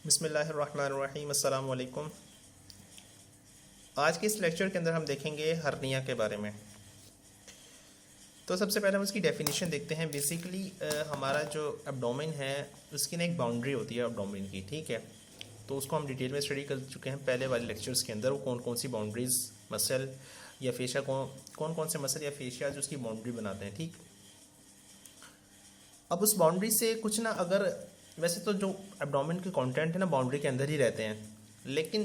बिस्मिल्लाहिर्रहमानिर्रहीम अस्सलाम वालेकुम। आज के इस लेक्चर के अंदर हम देखेंगे हर्निया के बारे में। तो सबसे पहले हम उसकी डेफिनेशन देखते हैं। बेसिकली हमारा जो एब्डोमेन है उसकी ना एक बाउंड्री होती है एब्डोमेन की, ठीक है। तो उसको हम डिटेल में स्टडी कर चुके हैं पहले वाले लेक्चर्स के अंदर। वो कौन कौन सी बाउंड्रीज मसल या फेशिया कौन कौन से मसल या फेशिया जो उसकी बाउंड्री बनाते हैं, ठीक। अब उस बाउंड्री से कुछ ना, अगर वैसे तो जो एब्डोमेन के कंटेंट है ना बाउंड्री के अंदर ही रहते हैं, लेकिन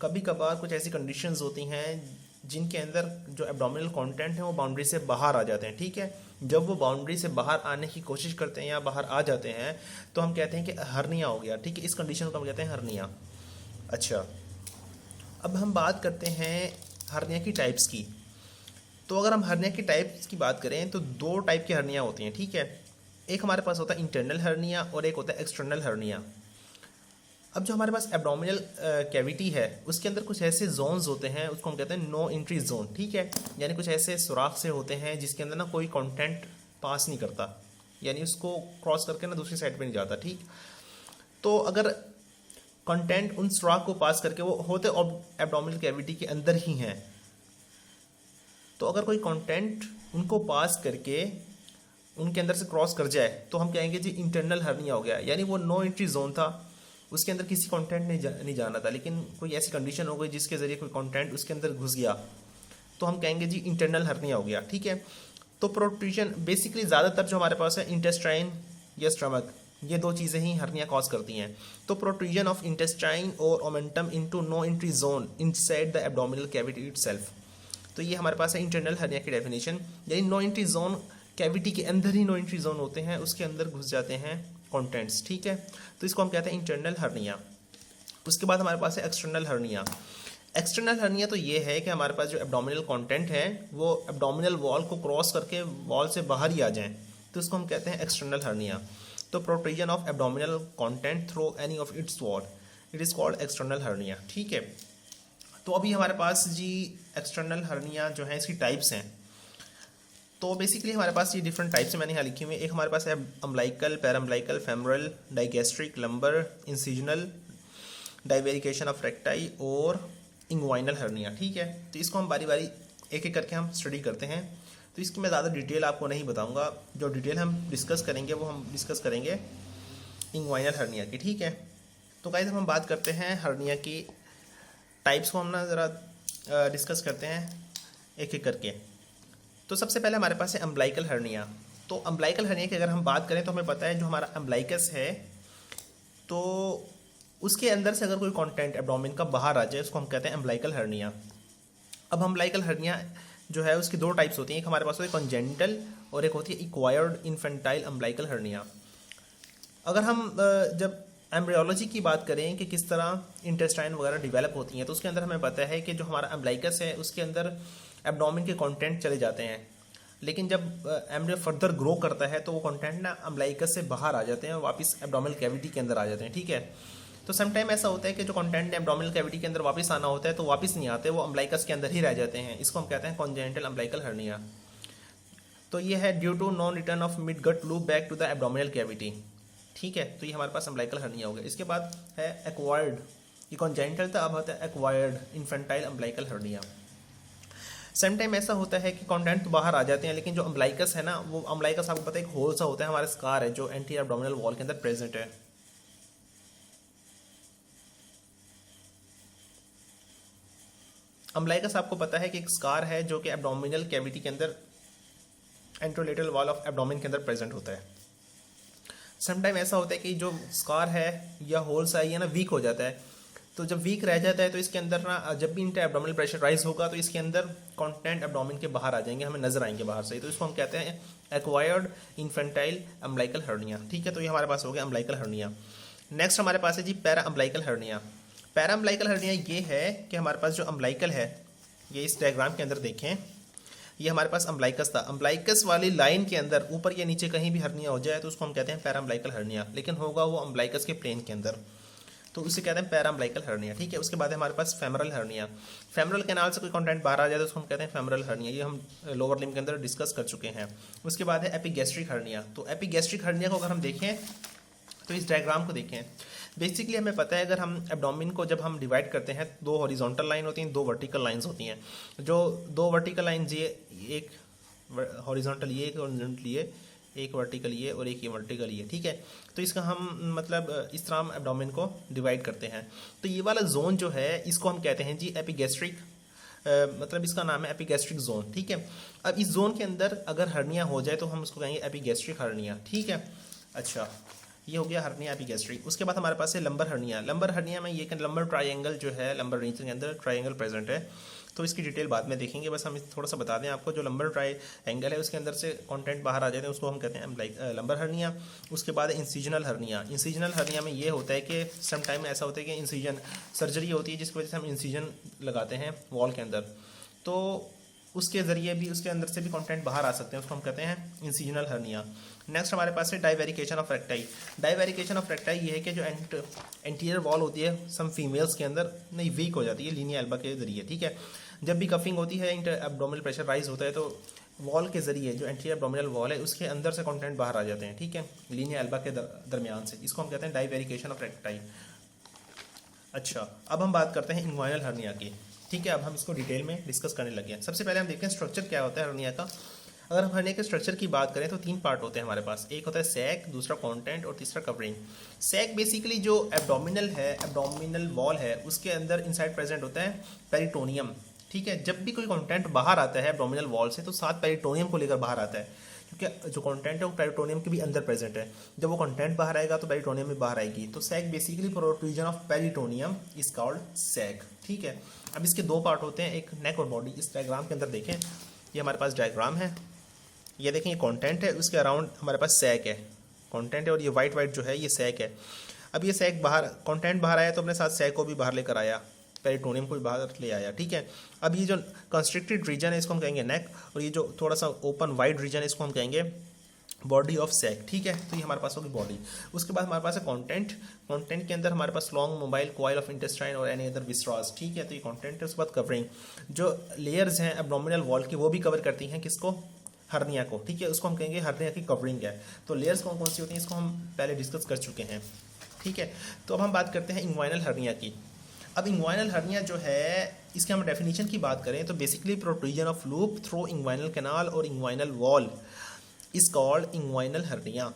कभी कभार कुछ ऐसी कंडीशंस होती हैं जिनके अंदर जो एब्डोमिनल कंटेंट है वो बाउंड्री से बाहर आ जाते हैं, ठीक है। जब वो बाउंड्री से बाहर आने की कोशिश करते हैं या बाहर आ जाते हैं तो हम कहते हैं कि हर्निया हो गया, ठीक है। इस कंडीशन को हम कहते हैं हर्निया। अच्छा, अब हम बात करते हैं हर्निया की टाइप्स की। तो अगर हम हर्निया की टाइप्स की बात करें तो दो टाइप की हर्निया होती हैं, ठीक है। एक हमारे पास होता है इंटरनल हर्निया और एक होता है एक्सटर्नल हर्निया। अब जो हमारे पास एब्डोमिनल कैविटी है उसके अंदर कुछ ऐसे जोन्स होते हैं, उसको हम कहते हैं नो एंट्री जोन, ठीक है। यानी कुछ ऐसे सुराख से होते हैं जिसके अंदर ना कोई कंटेंट पास नहीं करता, यानी उसको क्रॉस करके ना दूसरी साइड पे नहीं जाता, ठीक। तो अगर कंटेंट उन सुराख को पास करके वो होते एब्डोमिनल कैविटी के अंदर ही हैं, तो अगर कोई कंटेंट उनको पास करके उनके अंदर से क्रॉस कर जाए तो हम कहेंगे जी इंटरनल हर्निया हो गया। यानी वो नो एंट्री जोन था, उसके अंदर किसी कंटेंट नहीं जाना था, लेकिन कोई ऐसी कंडीशन हो गई जिसके ज़रिए कोई कंटेंट उसके अंदर घुस गया, तो हम कहेंगे जी इंटरनल हर्निया हो गया, ठीक है। तो प्रोट्रूजन बेसिकली ज़्यादातर जो हमारे पास है इंटेस्टाइन या स्टमक, ये दो चीज़ें ही हर्निया कॉज करती हैं। तो प्रोट्रूजन ऑफ इंटेस्टाइन और omentum into no entry zone inside the abdominal cavity itself. तो ये हमारे पास है इंटरनल हर्निया की डेफिनेशन। यानी नो एंट्री जोन, कैविटी के अंदर ही नो एंट्री जोन होते हैं, उसके अंदर घुस जाते हैं कंटेंट्स, ठीक है। तो इसको हम कहते हैं इंटरनल हर्निया। उसके बाद हमारे पास है एक्सटर्नल हर्निया। एक्सटर्नल हर्निया तो ये है कि हमारे पास जो एब्डोमिनल कंटेंट है वो एब्डोमिनल वॉल को क्रॉस करके वॉल से बाहर ही आ जाएं, तो इसको हम कहते हैं एक्सटर्नल हर्निया। तो protrusion of abdominal content through any of its wall, it is called external hernia, ठीक है। तो अभी हमारे पास जी एक्सटर्नल हर्निया जो है इसकी टाइप्स हैं। तो बेसिकली हमारे पास ये डिफरेंट टाइप्स मैंने यहाँ लिखी हुई है। एक हमारे पास है umbilical, paraumbilical, femoral, digastric, lumbar, incisional, divarication of recti और इंग्वाइनल हर्निया, ठीक है। तो इसको हम बारी बारी एक एक करके हम स्टडी करते हैं। तो इसकी मैं ज़्यादा डिटेल आपको नहीं बताऊँगा, जो डिटेल हम डिस्कस करेंगे वो हम डिस्कस करेंगे इंग्वाइनल हर्निया की, ठीक है। तो गाइस हम बात करते हैं हर्निया की टाइप्स को, हम ना ज़रा डिस्कस करते हैं एक एक करके। तो सबसे पहले हमारे पास है अम्बलाइकल हर्निया। तो अम्बलाइकल हर्निया की अगर हम बात करें तो हमें पता है जो हमारा अम्बलाइकस है तो उसके अंदर से अगर कोई कंटेंट एब्डोमेन का बाहर आ जाए उसको हम कहते हैं अम्बलाइकल हर्निया। अब अम्बलाइकल हर्निया जो है उसकी दो टाइप्स होती हैं। एक हमारे पास होती है कॉन्जेनिटल और एक होती है एक्वायर्ड इन्फेंटाइल अम्बलाइकल हर्निया। अगर हम जब एम्ब्रियोलॉजी की बात करें कि किस तरह इंटेस्टाइन वगैरह डेवलप होती हैं, तो उसके अंदर हमें पता है कि जो हमारा अम्बलाइकस है उसके अंदर एब्डोमेन के कंटेंट चले जाते हैं, लेकिन जब एम्ब्रियो फर्दर ग्रो करता है तो वो कंटेंट ना अम्बलाइकस से बाहर आ जाते हैं, वापस एब्डोमिनल कैविटी के अंदर आ जाते हैं, ठीक है। तो समटाइम ऐसा होता है कि जो कंटेंट एब्डोमिनल कैविटी के अंदर वापस आना होता है तो वापस नहीं आते, वो अम्बलाइकस के अंदर ही रह जाते हैं। इसको हम कहते हैं कॉन्जेनिटल अम्बलाइकल हर्निया। तो ये है due to non return of mid gut loop back to the abdominal cavity, ठीक है। तो ये हमारे पास अम्बलाइकल हर्निया हो गया। इसके बाद है एक्वायर्ड, ये कॉन्जेनिटल था, अब होता है acquired infantile umbilical hernia. Sometime ऐसा होता है कि कंटेंट तो बाहर आ जाते हैं, लेकिन जो अम्बलाइकस है ना, वो अम्बलाइकस आपको पता है एक होल सा होता है, हमारा स्कार है जो एंटी एब्डोमिनल वॉल के अंदर प्रेजेंट है। अम्बलाइकस आपको पता है कि एक स्कार है जो कि एब्डोमिनल कैविटी के अंदर एंट्रोलेटरल वॉल ऑफ एब्डोमिन के अंदर प्रेजेंट होता है। समटाइम ऐसा होता है कि जो स्कार है या होल सा है ना वीक हो जाता है, तो जब वीक रह जाता है तो इसके अंदर ना जब भी इंटर एब्डोमिनल प्रेशर राइज होगा तो इसके अंदर कंटेंट एब्डोमिन के बाहर आ जाएंगे, हमें नजर आएंगे बाहर से, तो इसको हम कहते हैं एक्वायर्ड इन्फेंटाइल अम्बलाइकल हर्निया, ठीक है। तो ये हमारे पास हो गया अम्बलाइकल हर्निया। नेक्स्ट हमारे पास है जी para umbilical hernia. Para umbilical hernia ये है कि हमारे पास जो अम्बलाइकल है, ये इस डायग्राम के अंदर देखें, ये हमारे पास अम्बलाइकस था। अम्बलाइकस वाली लाइन के अंदर ऊपर या नीचे कहीं भी हर्निया हो जाए तो उसको हम कहते हैं पैरा अम्बलाइकल हर्निया, लेकिन होगा वो अम्बलाइकस के प्लेन के अंदर, तो उसे कहते हैं पैरा अम्बलाइकल हर्निया, ठीक है। उसके बाद है हमारे पास फेमरल हर्निया। फेमरल कैनाल से कोई कंटेंट बाहर आ जाए तो उसको हम कहते हैं फेमरल हर्निया, ये हम लोअर लिम्ब के अंदर डिस्कस कर चुके हैं। उसके बाद है एपिगैस्ट्रिक हर्निया। तो एपिगैस्ट्रिक हर्निया को अगर हम देखें तो इस डायग्राम को देखें, बेसिकली हमें पता है अगर हम एब्डोमेन को जब हम डिवाइड करते हैं, दो हॉरिजॉन्टल लाइन होती हैं, दो वर्टिकल लाइंस होती हैं। जो दो वर्टिकल लाइंस ये एक हॉरिजॉन्टल ये, एक हॉरिजॉन्टल ये, एक वर्टिकल ये और एक ये वर्टिकल ये, ठीक है। तो इसका हम मतलब इस तरह हम एब्डोमेन को डिवाइड करते हैं। तो ये वाला जोन जो है इसको हम कहते हैं जी एपिगैस्ट्रिक, मतलब इसका नाम है एपिगैस्ट्रिक जोन, ठीक है। अब इस जोन के अंदर अगर हर्निया हो जाए तो हम उसको कहेंगे एपिगैस्ट्रिक हर्निया, ठीक है। अच्छा, ये हो गया हर्निया एपिगैस्ट्रिक। उसके बाद हमारे पास है लंबर हर्निया। लंबर हर्निया में ये लंबर ट्रायंगल जो है, लंबर रीजन के अंदर ट्रायंगल प्रेजेंट है, तो इसकी डिटेल बाद में देखेंगे। बस हम थोड़ा सा बता दें आपको, जो लंबर ट्रायंगल है उसके अंदर से कंटेंट बाहर आ जाते हैं, उसको हम कहते हैं लाइक लंबर हर्निया। उसके बाद इंसिजनल हर्निया। इंसिजनल हर्निया में ये होता है कि सम टाइम ऐसा होता है कि इंसिजन सर्जरी होती है जिसकी वजह से हम इंसिजन लगाते हैं वॉल के अंदर, तो उसके ज़रिए भी, उसके अंदर से भी कंटेंट बाहर आ सकते हैं, उसको हम कहते हैं इंसिजनल हर्निया। नेक्स्ट हमारे पास है divarication of recti. Divarication of recti ये है कि जो एंटीरियर वॉल होती है सम फीमेल्स के अंदर नहीं वीक हो जाती है लीनिया एल्बा के जरिए, ठीक है। जब भी कफिंग होती है, इंटर एब्डोमिनल प्रेशर राइज होता है, तो वॉल के जरिए जो एंटीरियर एब्डोमिनल वॉल है उसके अंदर से कंटेंट बाहर आ जाते हैं, ठीक है, लीनिया एल्बा के दरमियान से। इसको हम कहते हैं डाइवेरिकेशन ऑफ रेक्टाई। अच्छा, अब हम बात करते हैं इंग्वाइनल हर्निया की, ठीक है। अब हम इसको डिटेल में डिस्कस करने लगे हैं। सबसे पहले हम देखते हैं स्ट्रक्चर क्या होता है हर्निया का। अगर हम हर्निया के स्ट्रक्चर की बात करें तो तीन पार्ट होते हैं हमारे पास। एक होता है सैक, दूसरा कंटेंट और तीसरा कवरिंग। सैक बेसिकली जो एब्डोमिनल है, एब्डोमिनल वॉल है, उसके अंदर इनसाइड प्रेजेंट होता है पेरिटोनियम, ठीक है। जब भी कोई कंटेंट बाहर आता है एब्डोमिनल वॉल से तो साथ पेरिटोनियम को लेकर बाहर आता है, क्योंकि जो कंटेंट है वो पेरिटोनियम के भी अंदर प्रेजेंट है। जब वो कंटेंट बाहर आएगा तो पेरिटोनियम भी बाहर आएगी। तो sac basically protrusion of peritoneum is called sac, ठीक है। अब इसके दो पार्ट होते हैं, एक नेक और बॉडी। इस डायग्राम के अंदर देखें, ये हमारे पास डायग्राम है, ये देखें, ये कंटेंट है, उसके अराउंड हमारे पास सैक है, कंटेंट है, और ये वाइट वाइट जो है ये सैक है। अब ये सैक बाहर, कंटेंट बाहर आया तो अपने साथ सैक को भी बाहर लेकर आया, पेरिटोनियम को भी बाहर ले आया, ठीक है। अब ये जो कंस्ट्रिक्टेड रीजन है इसको हम कहेंगे नेक, और ये जो थोड़ा सा ओपन वाइड रीजन है इसको हम कहेंगे बॉडी ऑफ सैक, ठीक है। तो ये हमारे पास होगी बॉडी। उसके बाद हमारे पास है कंटेंट। कंटेंट के अंदर हमारे पास long mobile coil of intestine और एनी अदर विस्ट्रॉस, ठीक है। तो ये कंटेंट है। उसके बाद कवरिंग, जो लेयर्स हैं एब्डोमिनल वॉल की वो भी कवर करती हैं किसको, हर्निया को, ठीक है। उसको हम कहेंगे हर्निया की कवरिंग है। तो लेयर्स कौन कौन सी होती हैं इसको हम पहले डिस्कस कर चुके हैं, ठीक है। तो अब हम बात करते हैं इंग्वाइनल हर्निया की। अब इंग्वाइनल हर्निया जो है, इसके हम डेफिनेशन की बात करें तो basically protrusion of loop through inguinal canal और inguinal wall is called inguinal hernia.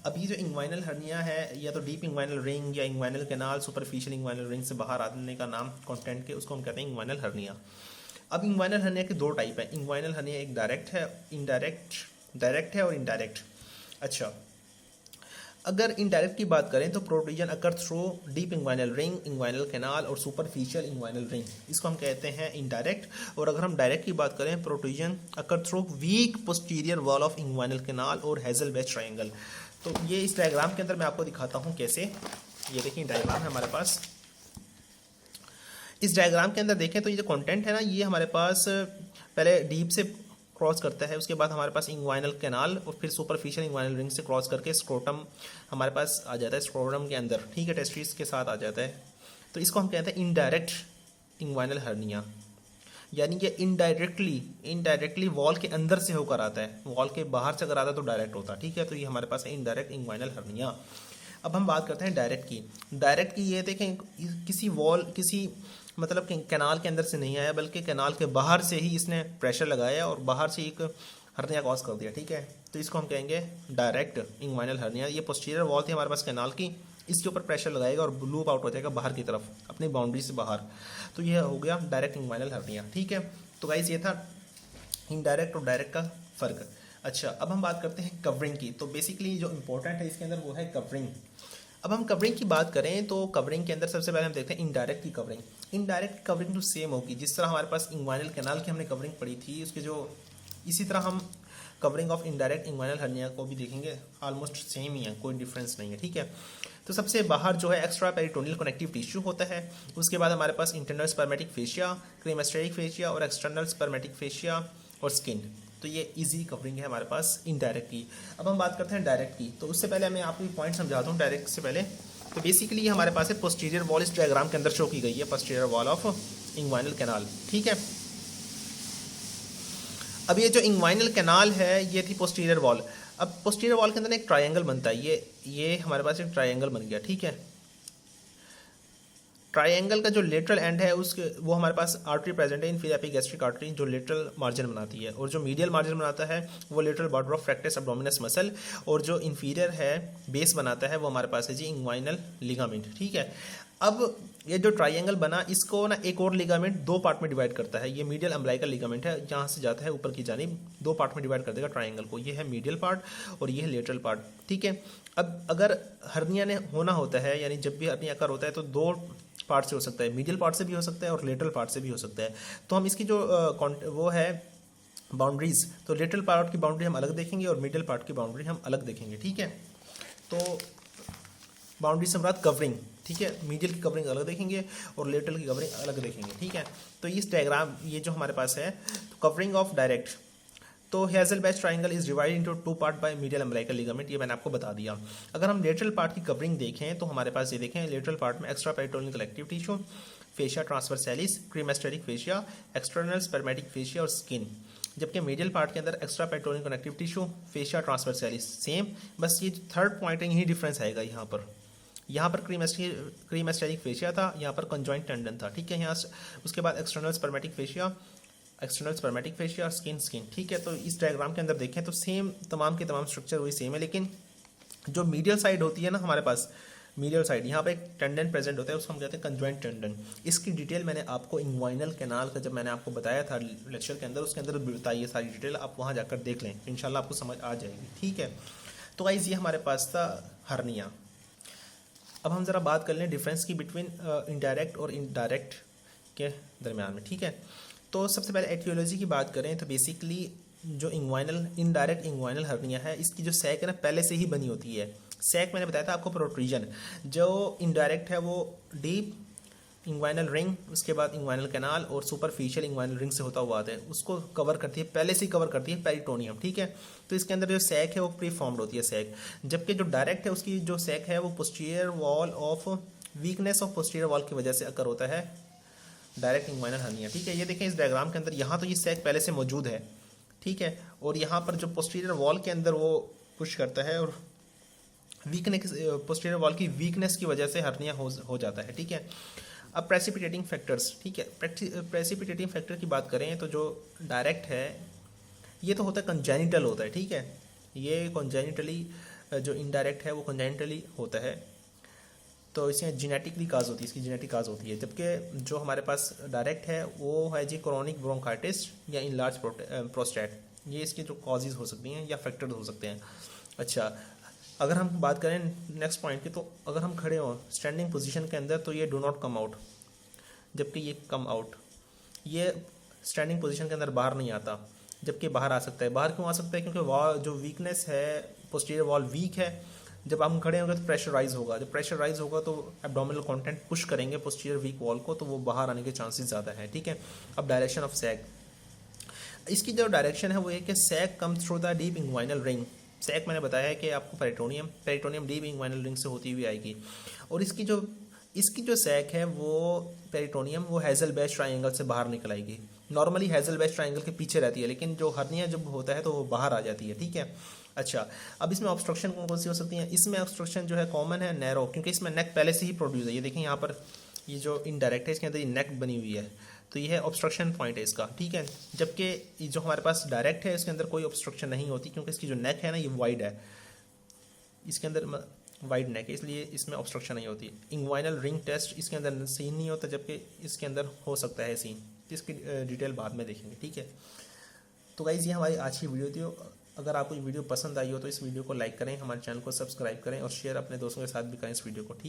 अब ये जो इंग्वाइनल हर्निया है, या तो डीप इंग्वाइनल रिंग या inguinal canal, superficial inguinal ring से बाहर आने का नाम कंटेंट के, उसको हम कहते हैं इंग्वाइनल हर्निया। अब इंग्वाइनल हर्निया के दो टाइप है। इंग्वाइनल हर्निया एक डायरेक्ट है, डायरेक्ट है और इनडायरेक्ट। अच्छा, अगर इनडायरेक्ट की बात करें तो protrusion occur through deep inguinal ring, inguinal canal और सुपरफिशियल इंग्वाइनल रिंग, इसको हम कहते हैं इनडायरेक्ट। और अगर हम डायरेक्ट की बात करें, protrusion occur through weak posterior wall of inguinal canal और हेजल वेज ट्रायंगल। तो ये इस डायग्राम के अंदर मैं आपको दिखाता हूँ कैसे। ये देखिए डायग्राम है हमारे पास। इस डायग्राम के अंदर देखें तो ये जो कंटेंट है ना, ये हमारे पास पहले डीप से क्रॉस करता है, उसके बाद हमारे पास इंग्वाइनल कैनाल और फिर सुपरफिशियल इंग्वाइनल रिंग से क्रॉस करके स्क्रोटम हमारे पास आ जाता है, स्क्रोटम के अंदर, ठीक है, टेस्टिस के साथ आ जाता है। तो इसको हम कहते हैं इनडायरेक्ट इंग्वाइनल हर्निया, यानी कि इनडायरेक्टली वॉल के अंदर से होकर आता है, वॉल के बाहर से अगर आता है तो डायरेक्ट होता है, ठीक है। तो ये हमारे पास है इनडायरेक्ट इंग्वाइनल हर्निया। अब हम बात करते हैं डायरेक्ट की। डायरेक्ट की ये देखें, किसी वॉल, किसी मतलब कि कैनाल के अंदर से नहीं आया, बल्कि कैनाल के बाहर से ही इसने प्रेशर लगाया और बाहर से एक हर्निया कॉज कर दिया, ठीक है। तो इसको हम कहेंगे डायरेक्ट इंग्वाइनल हर्निया। ये पोस्टीरियर वॉल थी हमारे पास कैनाल की, इसके ऊपर प्रेशर लगाएगा और लूप आउट हो जाएगा बाहर की तरफ, अपनी बाउंड्री से बाहर। तो ये हो गया डायरेक्ट इंग्वाइनल हर्निया, ठीक है। तो गाइस ये था इनडायरेक्ट और डायरेक्ट का फ़र्क। अच्छा, अब हम बात करते हैं कवरिंग की। तो बेसिकली जो इंपॉर्टेंट है इसके अंदर वो है कवरिंग। अब हम कवरिंग की बात करें तो कवरिंग के अंदर सबसे पहले हम देखते हैं इनडायरेक्ट की कवरिंग। इनडायरेक्ट कवरिंग तो सेम होगी, जिस तरह हमारे पास इंग्वाइनल कैनाल की हमने कवरिंग पढ़ी थी, उसके जो इसी तरह हम covering of indirect inguinal hernia को भी देखेंगे, ऑलमोस्ट सेम ही है, कोई डिफरेंस नहीं है, ठीक है। तो सबसे बाहर जो है एक्स्ट्रा पेरिटोनियल कनेक्टिव टिश्यू होता है। उसके बाद हमारे पास internal spermatic fascia, cremasteric fascia और एक्सटर्नल स्पर्मेटिक फेशिया और स्किन। तो ये इजी कवरिंग है हमारे पास इनडायरेक्ट की। अब हम बात करते हैं डायरेक्ट की। तो उससे पहले मैं आपको पॉइंट समझाता हूँ डायरेक्ट से पहले। तो बेसिकली ये हमारे पास है पोस्टीरियर वॉल, इस डायग्राम के अंदर शो की गई है, posterior wall of inguinal canal, ठीक है। अब ये जो इंग्वाइनल कैनाल है ये थी पोस्टीरियर वॉल। अब पोस्टीरियर वॉल के अंदर एक ट्रायंगल बनता है, ये हमारे पास एक ट्रायंगल बन गया, ठीक है। ट्राइंगल का जो लेटरल एंड है उसके वो हमारे पास आर्टरी प्रेजेंट है, इन्फीरियर एपिगैस्ट्रिक आर्टरी, जो लेटरल मार्जिन बनाती है, और जो मीडियल मार्जिन बनाता है वो lateral border of फ्रैक्टस abdominis muscle, और जो इन्फीरियर है बेस बनाता है वो हमारे पास है जी इंग्वाइनल लिगामेंट। ठीक है, अब ये जो ट्राइंगल बना इसको ना एक और लिगामेंट दो पार्ट में डिवाइड करता है। ये मीडियल अम्बलाइकल लिगामेंट है, यहाँ से जाता है ऊपर की जानिब, दो पार्ट में डिवाइड कर देगा ट्राइंगल को। ये है मीडियल पार्ट और ये है लेटरल पार्ट। ठीक है, अब अगर हर्निया ने होना होता है, यानी जब भी हर्निया कर होता है तो दो पार्ट से हो सकता है, मीडियल पार्ट से भी हो सकता है और लेटरल पार्ट से भी हो सकता है। तो हम इसकी जो वो है बाउंड्रीज, तो लेटरल पार्ट की बाउंड्री हम अलग देखेंगे और मीडियल पार्ट की बाउंड्री हम अलग देखेंगे। ठीक है, तो बाउंड्री से मुराद कवरिंग। ठीक है, मीडियल की कवरिंग अलग देखेंगे और लेटरल की कवरिंग अलग देखेंगे। ठीक है, तो इस डायग्राम ये जो हमारे पास है कवरिंग ऑफ डायरेक्ट, तो Hesselbach triangle is divide into two part by medial umbilical ligament, ये मैंने आपको बता दिया। अगर हम लेटरल पार्ट की कवरिंग देखें तो हमारे पास ये देखें, लेटरल पार्ट में extra peritoneal collective tissue, fascia transversalis, cremasteric fascia, external spermatic fascia और स्किन। जबकि मीडियल पार्ट के अंदर extra peritoneal connective tissue, fascia transversalis same, बस ये थर्ड पॉइंट है, यही डिफरेंस आएगा यहाँ पर क्रीमेस्टेरिक फेशिया था, यहाँ पर कंजॉइंट टेंडन था। ठीक है, यहाँ उसके बाद एक्सटर्नल स्पर्मेटिक फेशिया, स्किन। ठीक है, तो इस डायग्राम के अंदर देखें तो सेम तमाम के तमाम स्ट्रक्चर वही सेम है, लेकिन जो मीडियल साइड होती है ना हमारे पास, मीडियल साइड यहाँ पे एक टेंडन प्रेजेंट होता है, उसको हम कहते हैं कंजॉइंट टेंडन। इसकी डिटेल मैंने आपको इंग्वाइनल कैनाल का जब मैंने आपको बताया था लेक्चर के अंदर, उसके अंदर बताइए सारी डिटेल, आप वहाँ जाकर देख लें, इंशाल्लाह आपको समझ आ जाएगी। ठीक है, तो गाइस ये हमारे पास था हर्निया। अब हम ज़रा बात कर लें डिफरेंस की बिटवीन इनडायरेक्ट और इनडायरेक्ट के दरमियान में। ठीक है, तो सबसे पहले एटियोलॉजी की बात करें तो बेसिकली जो इनडायरेक्ट इंग्वाइनल हर्निया है, इसकी जो सैक है ना पहले से ही बनी होती है। सैक मैंने बताया था आपको प्रोट्रूजन। जो इनडायरेक्ट है वो डीप इंग्वाइनल रिंग, उसके बाद इंग्वाइनल कैनाल और सुपरफिशियल इंग्वाइनल रिंग से होता हुआ आता है, उसको कवर करती है, पहले से ही कवर करती है पेरिटोनियम। ठीक है, तो इसके अंदर जो सैक है वो प्री फॉर्म्ड होती है सैक। जबकि जो डायरेक्ट है उसकी जो सैक है वो posterior wall of weakness of posterior wall की वजह से अकर होता है डायरेक्ट इंग्वाइनल हर्निया। ठीक है, ये देखें इस डायग्राम के अंदर, यहाँ तो ये सैक पहले से मौजूद है। ठीक है, और यहाँ पर जो पोस्टीरियर वॉल के अंदर वो पुश करता है और वीकनेस, पोस्टीरियर वॉल की वीकनेस की वजह से हर्निया हो जाता है। ठीक है, अब प्रेसिपिटेटिंग फैक्टर्स। ठीक है, प्रेसिपिटेटिंग फैक्टर की बात करें तो जो डायरेक्ट है ये तो होता है कंजेनिटल होता है। ठीक है, ये कंजेनिटली, जो इनडायरेक्ट है वो कंजेनिटली होता है, तो इसमें जेनेटिकली काज होती है, इसकी जेनेटिक काज होती है। जबकि जो हमारे पास डायरेक्ट है वो है जी क्रोनिक ब्रोंकाइटिस या इनलार्ज प्रोस्टेट, ये इसके जो कॉजेज हो सकती हैं या फैक्टर्स हो सकते हैं। अच्छा, अगर हम बात करें नेक्स्ट पॉइंट की, तो अगर हम खड़े हों स्टैंडिंग पोजीशन के अंदर तो ये डू नॉट कम आउट, जबकि ये कम आउट, ये स्टैंडिंग पोजीशन के अंदर बाहर नहीं आता, जबकि बाहर आ सकता है। बाहर क्यों आ सकता है? क्योंकि वॉल जो वीकनेस है, पोस्टीरियर वॉल वीक है, जब हम खड़े होंगे तो प्रेशर राइज होगा, जब प्रेशर राइज होगा तो एब्डोमिनल कंटेंट पुश करेंगे पोस्टीरियर वीक वॉल को, तो वो बाहर आने के चांसेस ज़्यादा हैं। ठीक है, अब डायरेक्शन ऑफ सैक, इसकी जो डायरेक्शन है वो ये कि sac come through the deep inguinal ring. Sac मैंने बताया है कि आपको पेरिटोनियम डीप इंग्वाइनल रिंग से होती हुई आएगी, और इसकी जो सैक है वो पेरिटोनियम वो हेज़लबैच ट्राइंगल से बाहर निकल आएगी। नॉर्मली हेज़लबैच ट्राइंगल के पीछे रहती है, लेकिन जो हर्निया जब होता है तो वो बाहर आ जाती है। ठीक है, अच्छा, अब इसमें ऑब्स्ट्रक्शन कौन कौन सी हो सकती हैं? इसमें ऑब्स्ट्रक्शन जो है कॉमन है नैरो, क्योंकि इसमें नेक पहले से ही प्रोड्यूस है। ये देखें यहाँ पर, ये जो इनडायरेक्ट है इसके अंदर ये नेक बनी हुई है, तो ये है ऑब्स्ट्रक्शन पॉइंट है इसका। ठीक है, जबकि जो हमारे पास डायरेक्ट है इसके अंदर कोई ऑब्स्ट्रक्शन नहीं होती, क्योंकि इसकी जो नेक है ना ये वाइड है, इसके अंदर वाइड नेक है, इसलिए इसमें ऑब्स्ट्रक्शन नहीं होती। इंग्वाइनल रिंग टेस्ट इसके अंदर सीन नहीं होता, जबकि इसके अंदर हो सकता है सीन, इसकी डिटेल बाद में देखेंगे। ठीक है, तो गाइज़ ये हमारी आज की वीडियो थी। अगर आपको ये वीडियो पसंद आई हो तो इस वीडियो को लाइक करें, हमारे चैनल को सब्सक्राइब करें और शेयर अपने दोस्तों के साथ भी करें इस वीडियो को। ठीक।